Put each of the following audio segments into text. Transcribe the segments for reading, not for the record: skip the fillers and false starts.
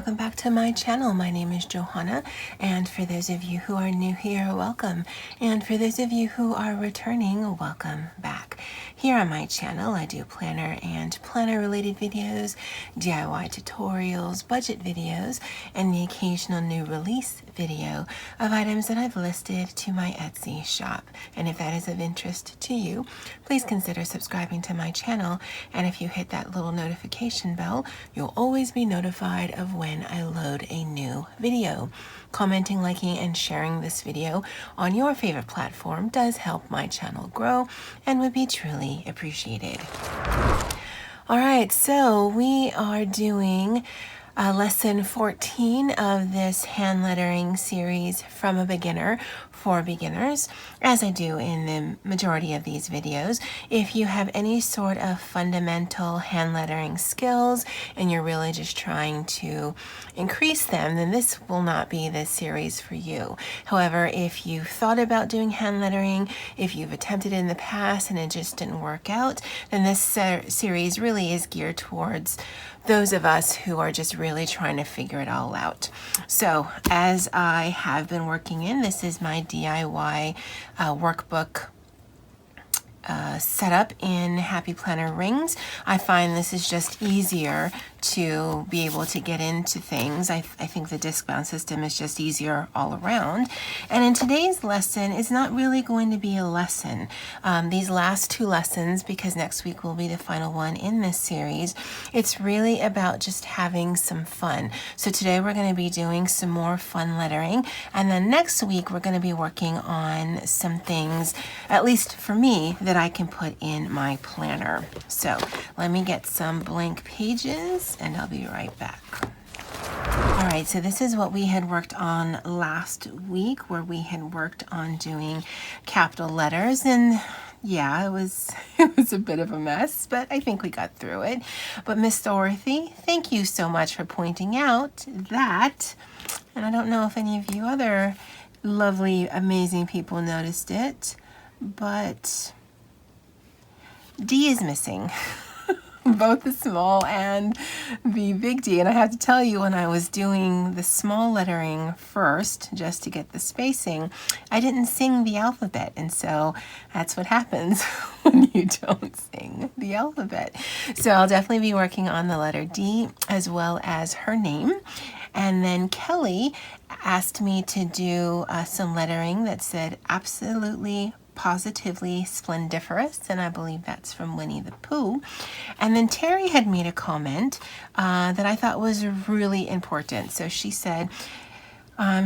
welcome back to my channel. My name is Johanna, and for those of you who are new here, welcome. And for those of you who are returning, welcome back. Here on my channel, I do planner and planner related videos, DIY tutorials, budget videos, and the occasional new release video of items that I've listed to my Etsy shop. And if that is of interest to you, please consider subscribing to my channel. And if you hit that little notification bell, you'll always be notified of when I load a new video. Commenting, liking, and sharing this video on your favorite platform does help my channel grow and would be truly appreciated. All right, so we are doing lesson 14 of this hand lettering series from a beginner for beginners, as I do in the majority of these videos. If you have any sort of fundamental hand lettering skills and you're really just trying to increase them, then this will not be the series for you. However, if you've thought about doing hand lettering, if you've attempted it in the past and it just didn't work out, then this series really is geared towards those of us who are just really trying to figure it all out. So as I have been working in, this is my DIY workbook set up in Happy Planner rings. I find this is just easier to be able to get into things. I think the disc bound system is just easier all around. And in today's lesson, it's not really going to be a lesson. These last two lessons, because next week will be the final one in this series, it's really about just having some fun. So today we're going to be doing some more fun lettering, and then next week we're going to be working on some things, at least for me, that I can put in my planner. So let me get some blank pages and I'll be right back. All right, so this is what we had worked on last week, where we had worked on doing capital letters, and yeah, it was a bit of a mess, but I think we got through it. But Miss Dorothy, thank you so much for pointing out that, and I don't know if any of you other lovely, amazing people noticed it, but D is missing. Both the small and the big D. And I have to tell you, when I was doing the small lettering first, just to get the spacing, I didn't sing the alphabet. And so that's what happens when you don't sing the alphabet. So I'll definitely be working on the letter D as well as her name. And then Kelly asked me to do some lettering that said absolutely positively splendiferous, and I believe that's from Winnie the Pooh. And then Terry had made a comment that I thought was really important. So she said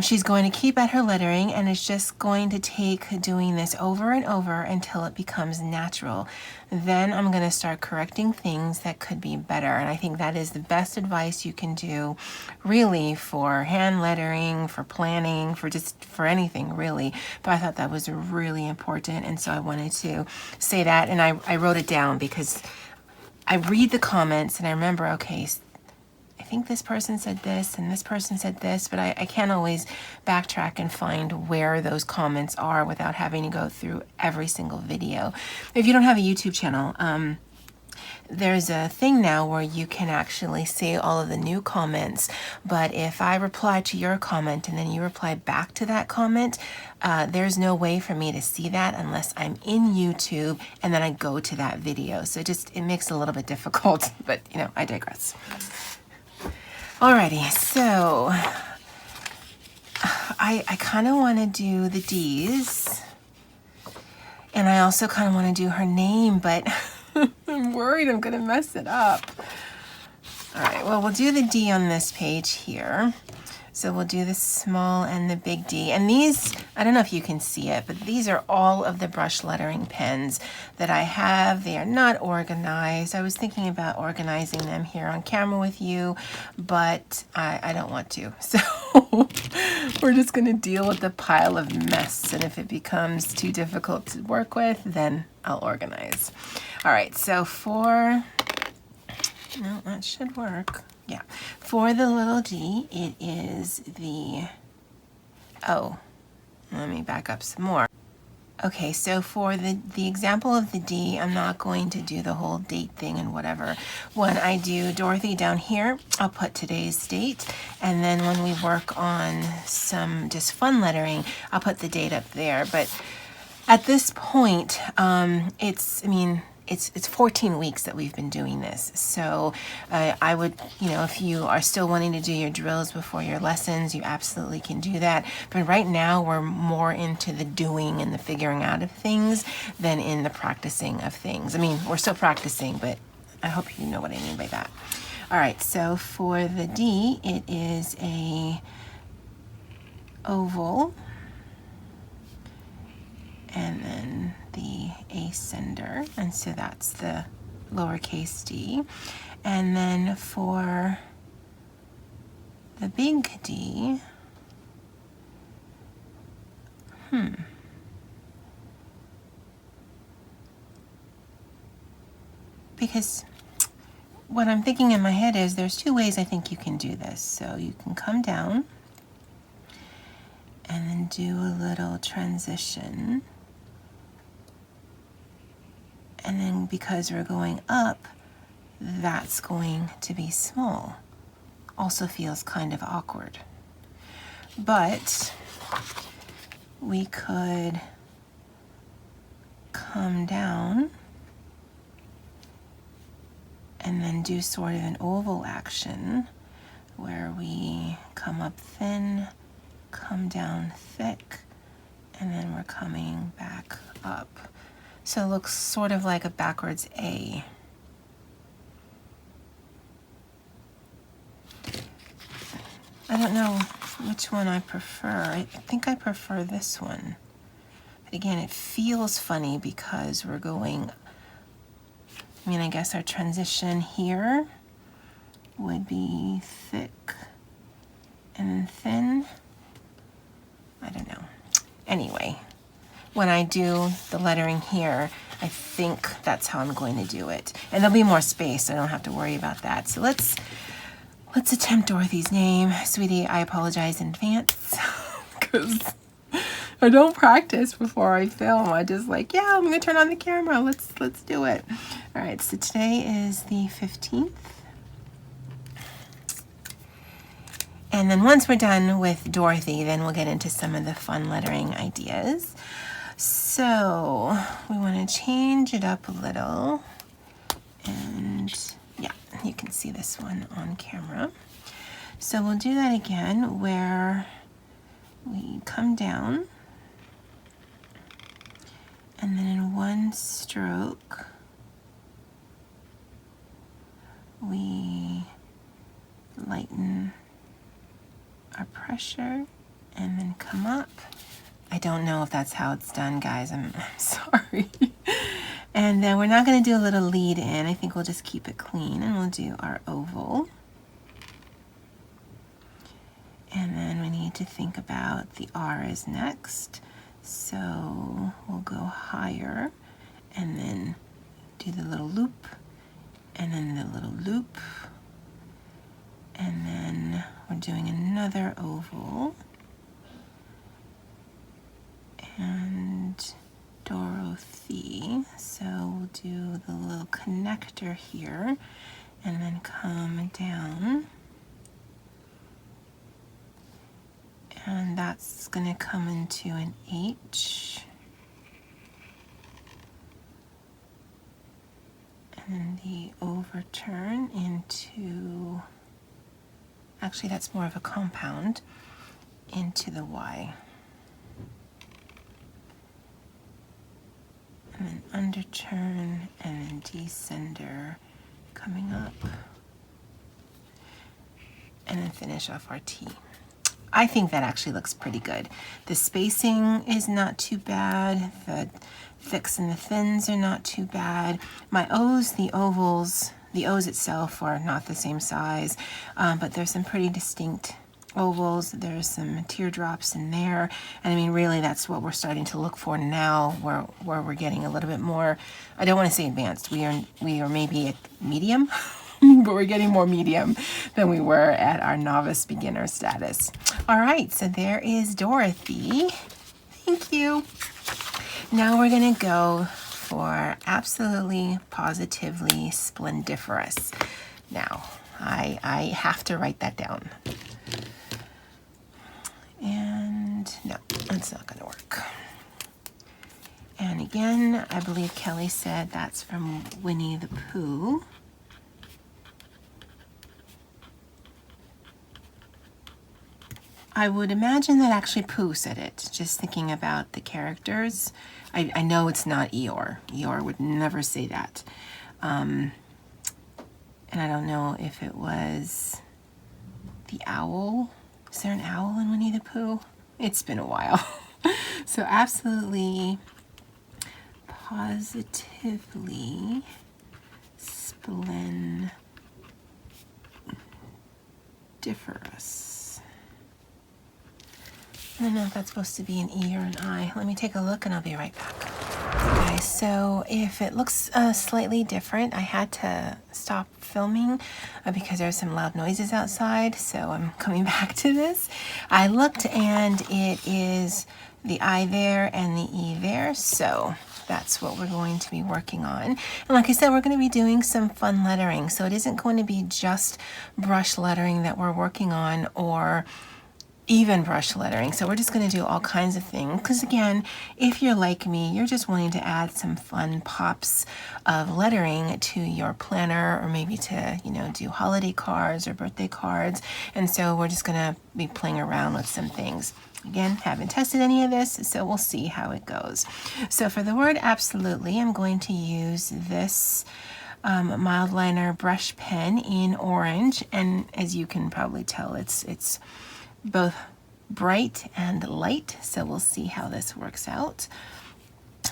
she's going to keep at her lettering, and it's just going to take doing this over and over until it becomes natural. Then I'm going to start correcting things that could be better. And I think that is the best advice you can do, really, for hand lettering, for planning, for anything, really. But I thought that was really important, and so I wanted to say that. And I wrote it down because I read the comments and I remember, okay, I think this person said this and this person said this, but I can't always backtrack and find where those comments are without having to go through every single video. If you don't have a YouTube channel, there's a thing now where you can actually see all of the new comments, but if I reply to your comment and then you reply back to that comment, there's no way for me to see that unless I'm in YouTube and then I go to that video. So it makes it a little bit difficult, but I digress. Alrighty, so I kind of want to do the D's, and I also kind of want to do her name, but I'm worried I'm going to mess it up. All right, well, we'll do the D on this page here. So we'll do the small and the big D. And these, I don't know if you can see it, but these are all of the brush lettering pens that I have. They are not organized. I was thinking about organizing them here on camera with you, but I don't want to. So we're just going to deal with the pile of mess. And if it becomes too difficult to work with, then I'll organize. All right, so no, that should work. Yeah, for the little D, it is the, let me back up some more. Okay, so for the example of the D, I'm not going to do the whole date thing and whatever. When I do Dorothy down here, I'll put today's date, and then when we work on some just fun lettering, I'll put the date up there. But at this point, it's 14 weeks that we've been doing this. So I would, if you are still wanting to do your drills before your lessons, you absolutely can do that. But right now we're more into the doing and the figuring out of things than in the practicing of things. I mean, we're still practicing, but I hope you know what I mean by that. All right, so for the D, it is a oval, and then the ascender, and so that's the lowercase d. And then for the big D, because what I'm thinking in my head is there's two ways I think you can do this. So you can come down and then do a little transition. And then because we're going up, that's going to be small. Also feels kind of awkward. But we could come down and then do sort of an oval action where we come up thin, come down thick, and then we're coming back up. So it looks sort of like a backwards A. I don't know which one I prefer. I think I prefer this one. But again, it feels funny because we're going, I guess our transition here would be thick and then thin. I don't know. Anyway, when I do the lettering here, I think that's how I'm going to do it. And there'll be more space, so I don't have to worry about that. So let's attempt Dorothy's name. Sweetie, I apologize in advance because I don't practice before I film. I just yeah, I'm gonna turn on the camera. Let's do it. All right, so today is the 15th. And then once we're done with Dorothy, then we'll get into some of the fun lettering ideas. So we want to change it up a little, and yeah, you can see this one on camera. So we'll do that again where we come down and then in one stroke we lighten our pressure and then come up. I don't know if that's how it's done, guys. I'm sorry. And then we're not going to do a little lead in. I think we'll just keep it clean, and we'll do our oval. And then we need to think about the R is next. So we'll go higher and then do the little loop and then the little loop. And then we're doing another oval. And Dorothy, so we'll do the little connector here and then come down, and that's going to come into an H, and then the overturn into, actually that's more of a compound, into the Y. And then underturn and then descender coming up. And then finish off our T. I think that actually looks pretty good. The spacing is not too bad. The thicks and the thins are not too bad. My O's, the ovals, the O's itself are not the same size, but there's some pretty distinct ovals. There's some teardrops in there, and really that's what we're starting to look for now, where we're getting a little bit more, I don't want to say advanced, we are maybe at medium but we're getting more medium than we were at our novice beginner status. All right, so there is Dorothy. Thank you. Now we're gonna go for absolutely, positively splendiferous. Now, I have to write that down. And no, that's not gonna work. And again, I believe Kelly said that's from Winnie the Pooh. I would imagine that actually Pooh said it, just thinking about the characters. I know it's not Eeyore. Eeyore would never say that. And I don't know if it was the owl. Is there an owl in Winnie the Pooh? It's been a while. So absolutely, positively splendiferous. I don't know if that's supposed to be an E or an I. Let me take a look and I'll be right back. Okay, so if it looks slightly different, I had to stop filming because there's some loud noises outside, so I'm coming back to this. I looked and it is the I there and the E there, so that's what we're going to be working on. And like I said, we're going to be doing some fun lettering, so it isn't going to be just brush lettering that we're working on or even brush lettering. So we're just going to do all kinds of things because again, if you're like me, you're just wanting to add some fun pops of lettering to your planner, or maybe to, you know, do holiday cards or birthday cards. And so we're just going to be playing around with some things. Again, haven't tested any of this, so we'll see how it goes. So for the word absolutely, I'm going to use this mild liner brush pen in orange, and as you can probably tell, it's both bright and light, so we'll see how this works out.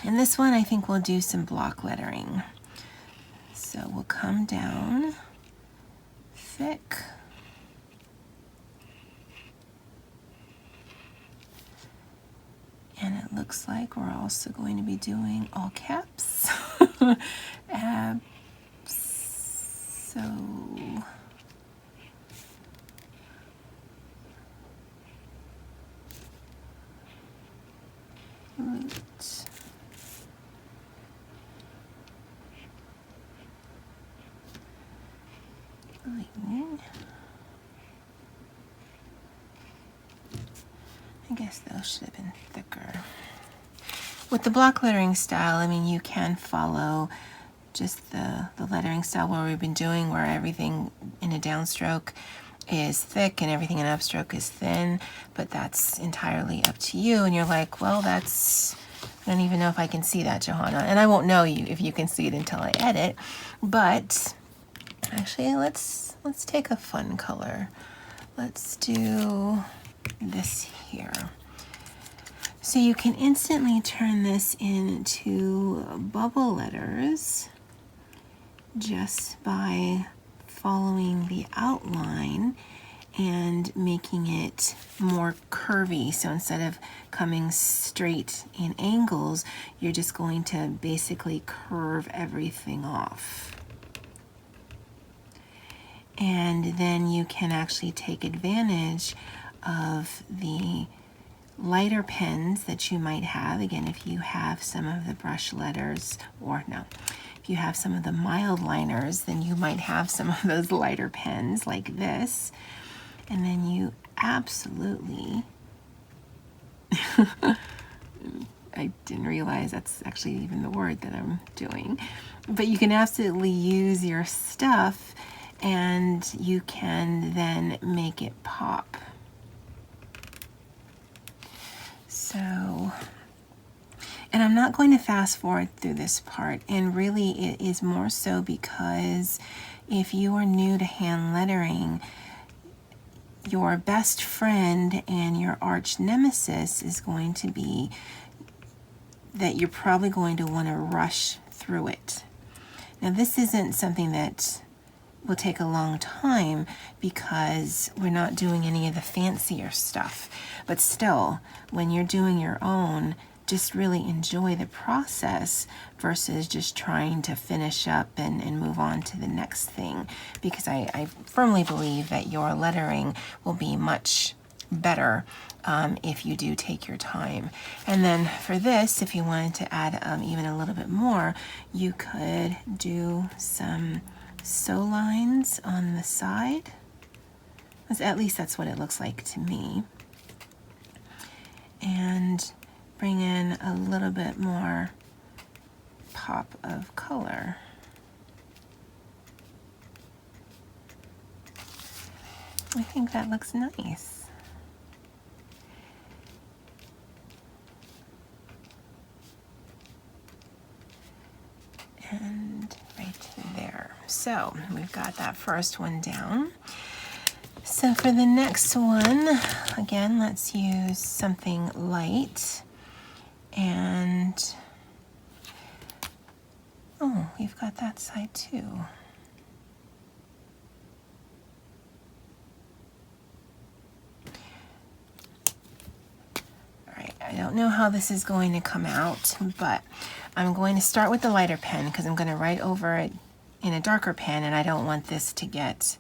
And this one I think we'll do some block lettering. So we'll come down thick. And it looks like we're also going to be doing all caps. Lightning. I guess those should have been thicker. With the block lettering style, I mean, you can follow just the lettering style where we've been doing, where everything in a downstroke is thick and everything in upstroke is thin, but that's entirely up to you. And you're like, well, that's, I don't even know if I can see that, Johanna. And I won't know if you can see it until I edit. But actually, let's take a fun color. Let's do this here. So you can instantly turn this into bubble letters just by following the outline and making it more curvy. So instead of coming straight in angles, you're just going to basically curve everything off. And then you can actually take advantage of the lighter pens that you might have. Again, if you have some of the brush letters, or no, if you have some of the mild liners, then you might have some of those lighter pens like this. And then you absolutely, I didn't realize that's actually even the word that I'm doing, but you can absolutely use your stuff and you can then make it pop. So, and I'm not going to fast forward through this part, and really it is more so because if you are new to hand lettering, your best friend and your arch nemesis is going to be that you're probably going to want to rush through it. Now this isn't something that will take a long time because we're not doing any of the fancier stuff. But still, when you're doing your own, just really enjoy the process versus just trying to finish up and move on to the next thing. Because I firmly believe that your lettering will be much better if you do take your time. And then for this, if you wanted to add even a little bit more, you could do some sew lines on the side. At least that's what it looks like to me. And bring in a little bit more pop of color. I think that looks nice. And right there. So we've got that first one down. So for the next one, again, let's use something light. And, oh, we've got that side too. All right, I don't know how this is going to come out, but I'm going to start with the lighter pen because I'm going to write over it in a darker pen, and I don't want this to get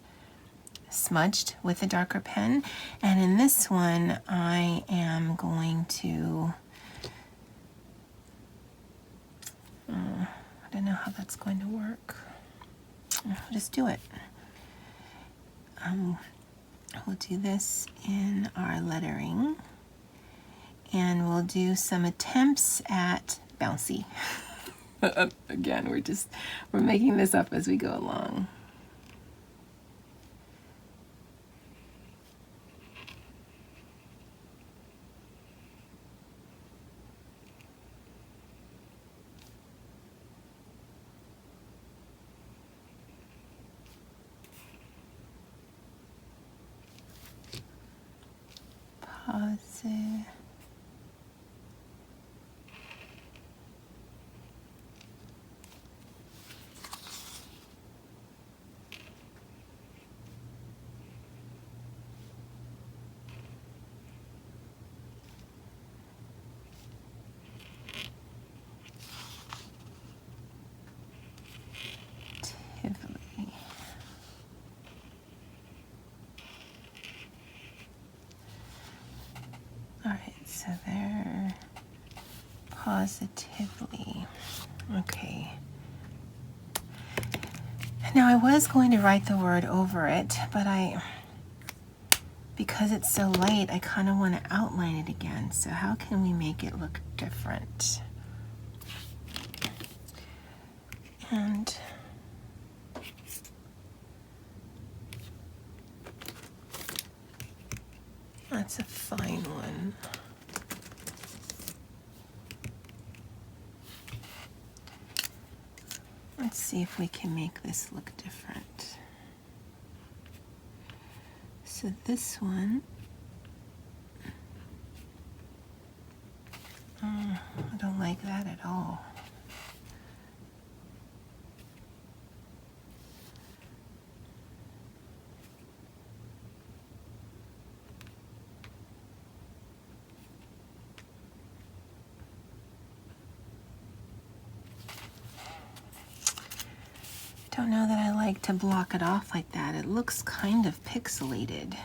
smudged with a darker pen. And in this one, I am going to, I don't know how that's going to work. I'll just do it. We'll do this in our lettering, and we'll do some attempts at bouncy. Again, we're making this up as we go along. Pause it. Tivoli. All right, so there, positively. Okay. Now I was going to write the word over it, but because it's so light, I kind of want to outline it again. So how can we make it look different? And that's a fine one. Let's see if we can make this look different. So this one, I don't like that at all. Don't know that I like to block it off like that. It looks kind of pixelated.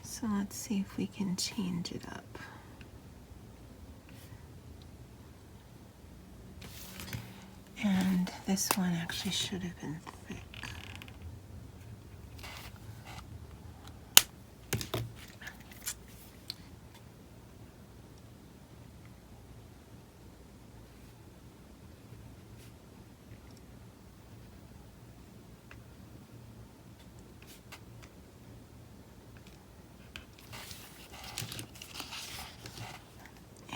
So let's see if we can change it up. And this one actually should have been thick.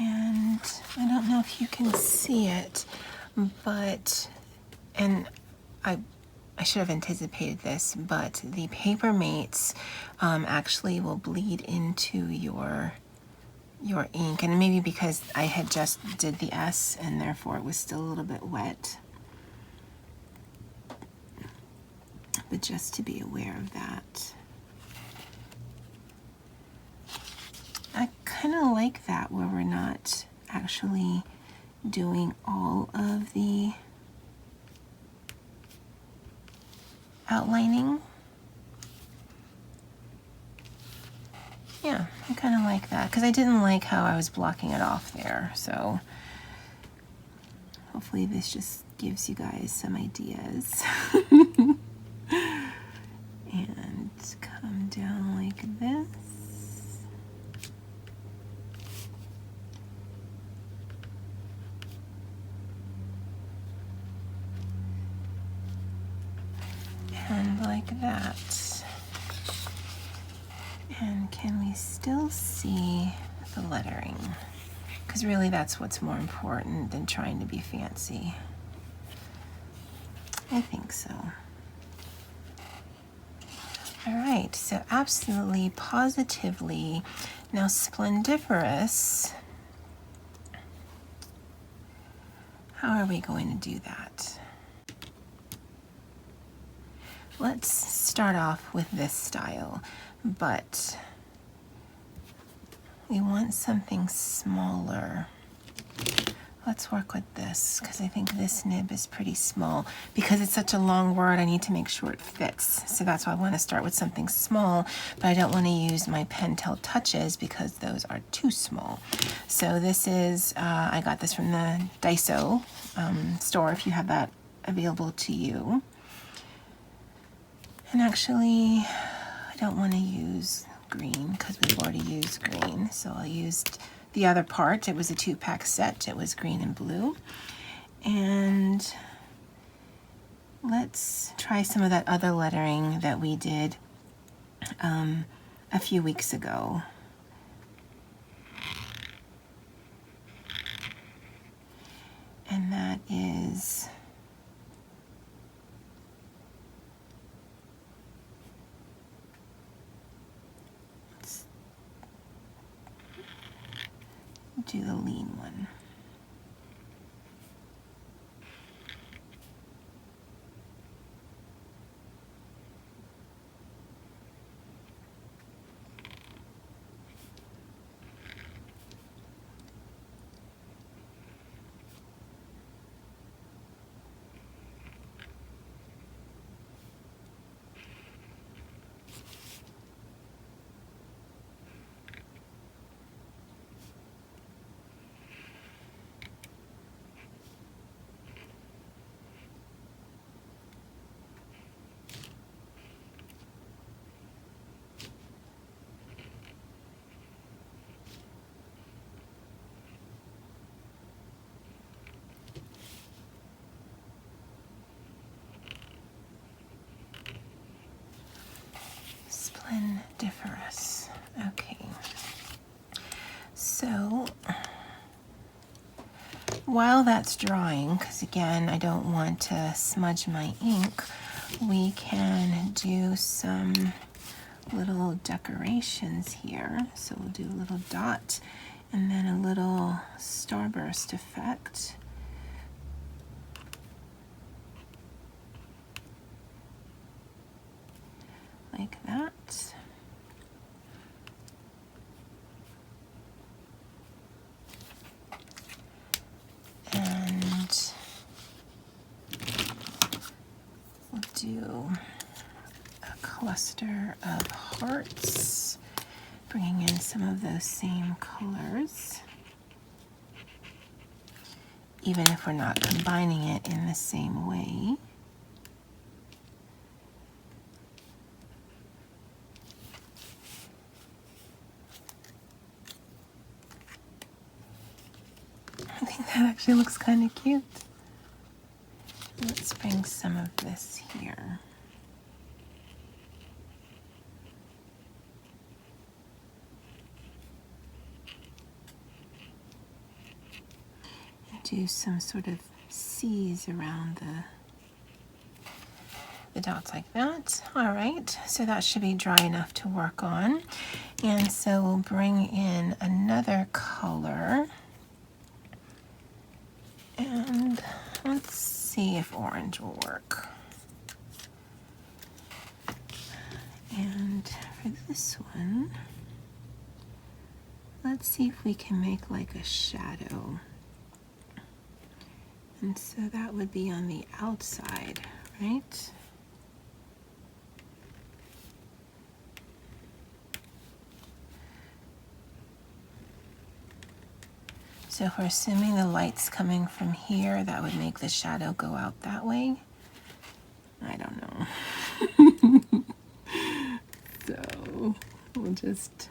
And I don't know if you can see it, but, and I should have anticipated this, but the paper mates actually will bleed into your ink, and maybe because I had just did the S and therefore it was still a little bit wet, but just to be aware of that. I kind of like that where we're not actually doing all of the outlining. like that, because I didn't like how I was blocking it off there. So hopefully this just gives you guys some ideas. And come down like this. And like that. And can we still see the lettering? Because really that's what's more important than trying to be fancy. I think so. All right, so absolutely, positively. Now splendiferous. How are we going to do that? Let's start off with this style, but we want something smaller. Let's work with this, because I think this nib is pretty small. Because it's such a long word, I need to make sure it fits. So that's why I want to start with something small, but I don't want to use my Pentel Touches because those are too small. So this is, I got this from the Daiso store, if you have that available to you. And actually, I don't want to use green because we've already used green. So I used the other part. It was a 2-pack set. It was green and blue. And let's try some of that other lettering that we did a few weeks ago. And that is do the lean one. Splendiferous. Okay. So while that's drying, because again, I don't want to smudge my ink, we can do some little decorations here. So we'll do a little dot and then a little starburst effect. Like that. And we'll do a cluster of hearts, bringing in some of those same colors, even if we're not combining it in the same way. I think that actually looks kind of cute. Let's bring some of this here. And do some sort of C's around the dots like that. All right, so that should be dry enough to work on. And so we'll bring in another color. And let's see if orange will work. And for this one, let's see if we can make like a shadow. And so that would be on the outside, right? So if we're assuming the light's coming from here, that would make the shadow go out that way. I don't know. So we'll just,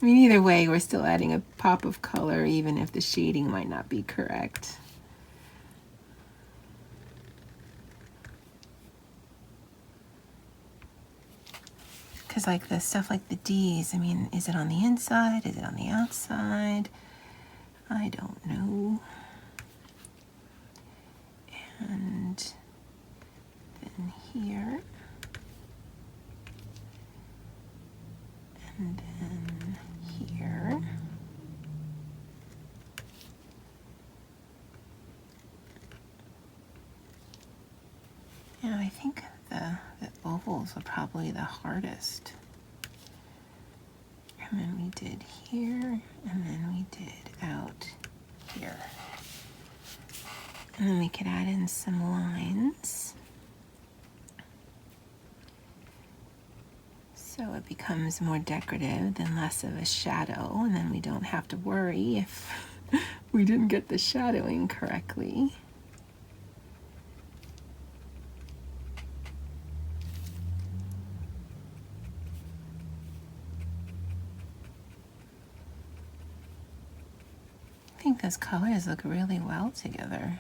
I mean, either way, we're still adding a pop of color, even if the shading might not be correct. Because like the stuff like the D's, I mean, is it on the inside? Is it on the outside? I don't know. And then here. And then here. Yeah, I think the ovals are probably the hardest. And then we did here, and then we did out here. And then we could add in some lines. So it becomes more decorative than less of a shadow, and then we don't have to worry if we didn't get the shadowing correctly. I think those colors look really well together.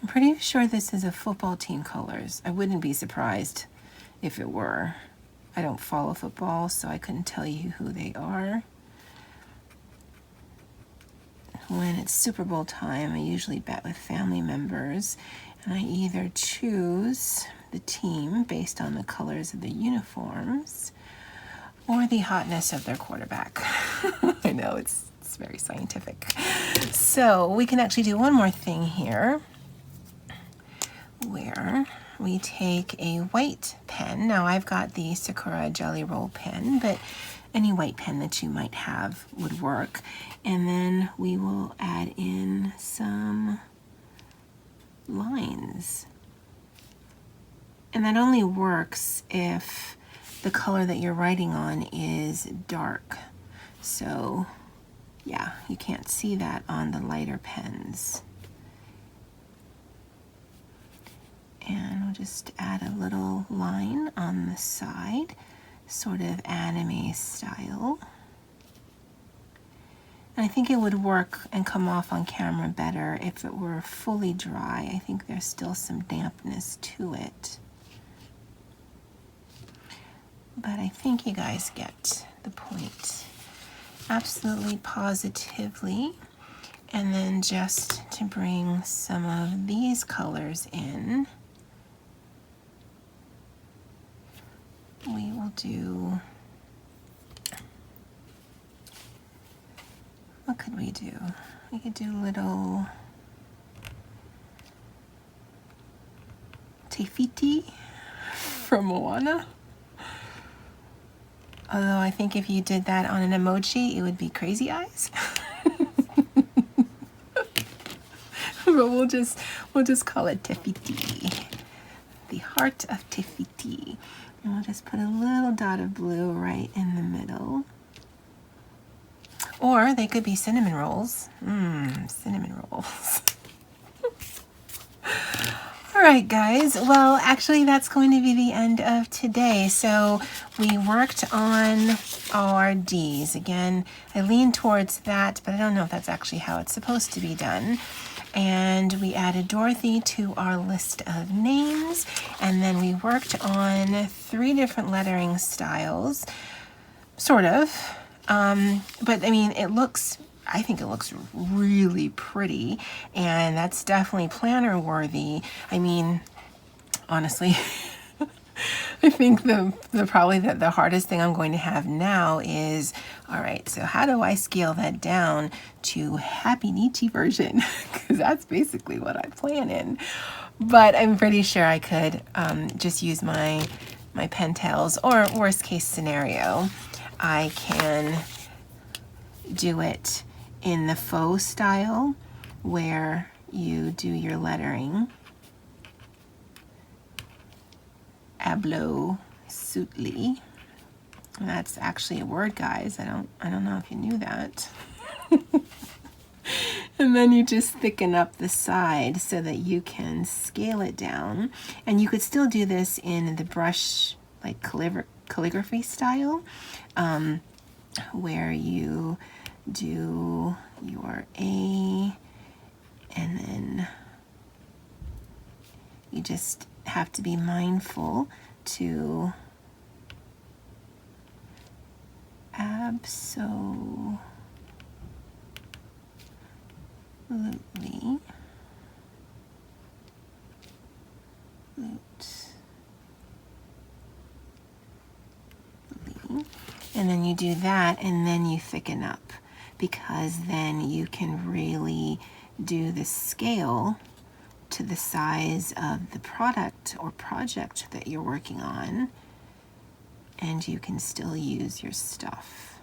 I'm pretty sure this is a football team colors. I wouldn't be surprised if it were. I don't follow football, so I couldn't tell you who they are. When it's Super Bowl time, I usually bet with family members, and I either choose the team based on the colors of the uniforms or the hotness of their quarterback. I know it's very scientific. So we can actually do one more thing here where we take a white pen. Now I've got the Sakura Jelly Roll pen, but any white pen that you might have would work. And then we will add in some lines. And that only works if the color that you're writing on is dark. So yeah, you can't see that on the lighter pens. And we'll just add a little line on the side, sort of anime style. And I think it would work and come off on camera better if it were fully dry. I think there's still some dampness to it. But I think you guys get the point. Absolutely positively. And then just to bring some of these colors in, we will do, what could we do? We could do little Tefiti from Moana. Although I think if you did that on an emoji, it would be crazy eyes. But we'll just call it Tefiti. The heart of Tefiti. And we'll just put a little dot of blue right in the middle. Or they could be cinnamon rolls. Cinnamon rolls. All right, guys. Well, actually, that's going to be the end of today. So we worked on our D's. Again, I lean towards that, but I don't know if that's actually how it's supposed to be done. And we added Dorothy to our list of names. And then we worked on 3 different lettering styles, sort of. But I mean, I think it looks really pretty, and that's definitely planner worthy. I mean, honestly, I think probably the hardest thing I'm going to have now is, all right, so how do I scale that down to Happy Nietzsche version? Because that's basically what I plan in. But I'm pretty sure I could just use my pen tails, or worst case scenario, I can do it in the faux style where you do your lettering absolutely. That's actually a word, guys. I don't know if you knew that. And then you just thicken up the side so that you can scale it down. And you could still do this in the brush, like calligraphy style, where you do your A, and then you just have to be mindful to absolutely and then you do that, and then you thicken up, because then you can really do the scale to the size of the product or project that you're working on, and you can still use your stuff.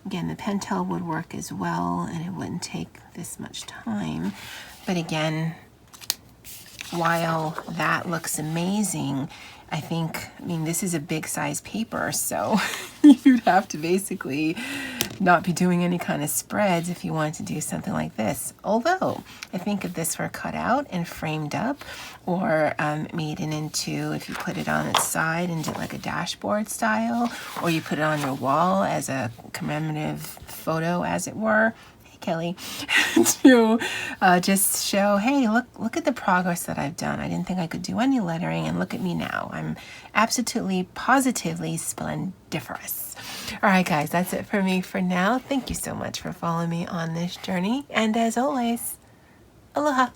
Again, the Pentel would work as well, and it wouldn't take this much time. But again, while that looks amazing, I mean, this is a big size paper, so you'd have to basically not be doing any kind of spreads if you wanted to do something like this. Although, I think if this were cut out and framed up, or made it into, if you put it on its side and did like a dashboard style, or you put it on your wall as a commemorative photo, as it were, Kelly, to just show, hey, look at the progress that I've done. I didn't think I could do any lettering, and look at me now. I'm absolutely, positively splendiferous. All right, guys, that's it for me for now. Thank you so much for following me on this journey. And as always, aloha.